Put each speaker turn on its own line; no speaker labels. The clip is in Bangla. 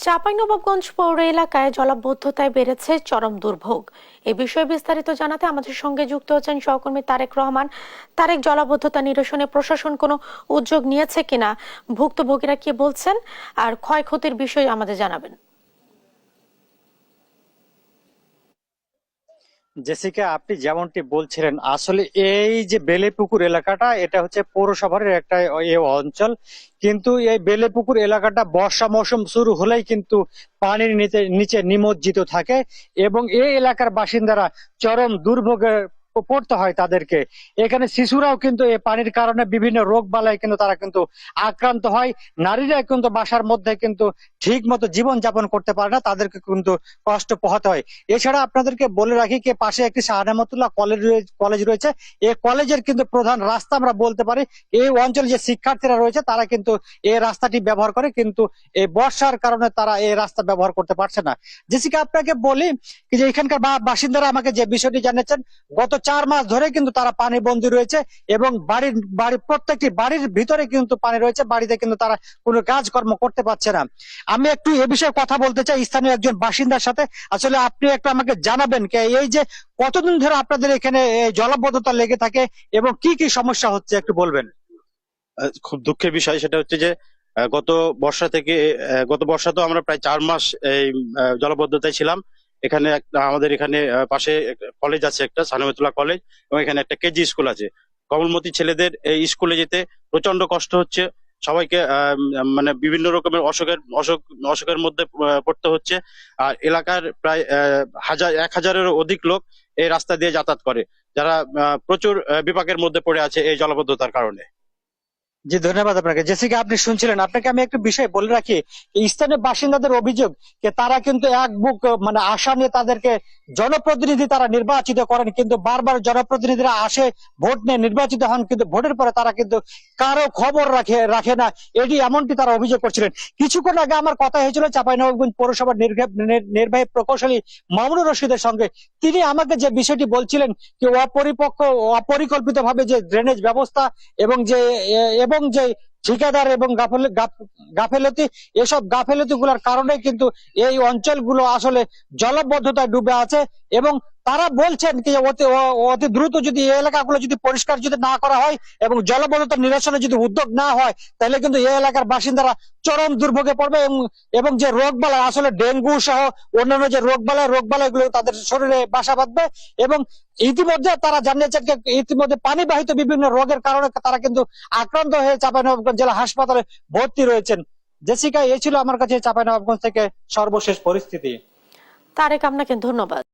চাঁপাইনবাবগঞ্জ পৌর এলাকায় জলাবদ্ধতায় বেড়েছে চরম দুর্ভোগ। এ বিষয়ে বিস্তারিত জানাতে আমাদের সঙ্গে যুক্ত হচ্ছেন সহকর্মী তারেক রহমান। তারেক, জলাবদ্ধতা নিরসনে প্রশাসন কোনো উদ্যোগ নিয়েছে কিনা, ভুক্তভোগীরা কি বলছেন, আর ক্ষয়ক্ষতির বিষয়ে আমাদের জানাবেন।
জেসিকা, আপনি যেমনটি বলছিলেন, আসলে এই যে বেলেপুকুর এলাকাটা, এটা হচ্ছে পৌরসভার একটা অঞ্চল। কিন্তু এই বেলেপুকুর এলাকাটা বর্ষা মৌসুম শুরু হলেই কিন্তু পানির নিচে নিচে নিমজ্জিত থাকে এবং এই এলাকার বাসিন্দারা চরম দুর্ভোগে পড়তে হয় তাদেরকে। এখানে শিশুরাও কিন্তু এই পানির কারণে বিভিন্ন রোগ বালায় কিন্তু তারা কিন্তু আক্রান্ত হয়। নারীরা কিন্তু বাসার মধ্যে কিন্তু ঠিক মতো জীবন যাপন করতে পারে না, তাদেরকে কিন্তু কষ্ট পোহাতে হয়। এছাড়া আপনাদেরকে বলে রাখি যে পাশে একটি শাহনামতুল্লাহ কলেজ রয়েছে। এই কলেজের কিন্তু প্রধান রাস্তা আমরা বলতে পারি। এই অঞ্চলে যে শিক্ষার্থীরা রয়েছে তারা কিন্তু এই রাস্তাটি ব্যবহার করে, কিন্তু এই বর্ষার কারণে তারা এই রাস্তা ব্যবহার করতে পারছে না। জেসিকা, আপনাকে বলি যে এখানকার বাসিন্দারা আমাকে যে বিষয়টি জানিয়েছেন, গত 4 মাস ধরে কিন্তু তারা পানি বন্দী রয়েছে এবং বাড়ির প্রত্যেকটি বাড়ির ভিতরে কিন্তু পানি রয়েছে। বাড়িতে কিন্তু তারা কোনো কাজকর্ম করতে পারছে না। আমি একটু এ বিষয়ে কথা বলতে চাই স্থানীয় একজন বাসিন্দার সাথে। আসলে আপনি একটু আমাকে জানাবেন এই যে কতদিন ধরে আপনাদের এখানে জলাবদ্ধতা লেগে থাকে এবং কি কি সমস্যা হচ্ছে, একটু বলবেন?
খুব দুঃখের বিষয় সেটা হচ্ছে যে গত বর্ষা থেকে গত বর্ষা তো আমরা প্রায় 4 মাস এই জলাবদ্ধতায় ছিলাম। এখানে আমাদের এখানে পাশে কলেজ আছে, একটা সানামেতুল্লাহ কলেজ, এবং এখানে একটা কেজি স্কুল আছে। কমলমতি ছেলেদের এই স্কুলে যেতে প্রচন্ড কষ্ট হচ্ছে। সবাইকে মানে বিভিন্ন রকমের অসুখের মধ্যে পড়তে হচ্ছে। আর এলাকার প্রায় 1000-1000-এরও অধিক লোক এই রাস্তা দিয়ে যাতায়াত করে, যারা প্রচুর বিপাকের মধ্যে পড়ে আছে এই জলাবদ্ধতার কারণে।
জি, ধন্যবাদ আপনাকে। জেসিকা, আপনি শুনছিলেন। আপনাকে আমি একটু বিষয় বলে রাখি, স্থানীয় বাসিন্দাদের অভিযোগ যে তারা কিন্তু এক বুক মানে আশা নিয়ে তাদেরকে জনপ্রতিনিধি তারা নির্বাচিত করেন, কিন্তু বারবার জনপ্রতিনিধিরা আসে, ভোট নিয়ে নির্বাচিত হন, কিন্তু ভোটের পরে তারা কিন্তু কারো খবর রাখে না। এটি এমনটি তারা অভিযোগ করছিলেন। কিছুক্ষণ আগে আমার কথা হয়েছিল চাঁপাইনবাবগঞ্জ পৌরসভার নির্বাহী প্রকৌশলী মামুনুর রশিদের সঙ্গে। তিনি আমাকে যে বিষয়টি বলছিলেন যে অপরিকল্পিত ভাবে যে ড্রেনেজ ব্যবস্থা এবং যে ঠিকাদার এবং গাফেলতি, এসব গাফেলতি গুলার কারণে কিন্তু এই অঞ্চলগুলো আসলে জলাবদ্ধতায় ডুবে আছে। এবং তারা বলছেন কি অতি দ্রুত যদি এই এলাকাগুলো যদি পরিষ্কার যদি না করা হয় এবং জলাবদ্ধতা নিরসনে যদি উদ্যোগ না হয়, তাহলে কিন্তু এই এলাকার বাসিন্দারা চরম দুর্ভোগে পড়বে এবং যে রোগবালাই, আসলে ডেঙ্গু সহ অন্যান্য যে রোগবালাই গুলো তাদের শরীরে বাসা বাঁধবে। এবং ইতিমধ্যে তারা জানিয়েছেন ইতিমধ্যে পানিবাহিত বিভিন্ন রোগের কারণে তারা কিন্তু আক্রান্ত হয়ে চাঁপাইনবাবগঞ্জ জেলা হাসপাতালে ভর্তি রয়েছেন। জেসিকা, এই ছিল আমার কাছে চাঁপাইনবাবগঞ্জ থেকে সর্বশেষ পরিস্থিতি।
তারেক, আপনাকে ধন্যবাদ।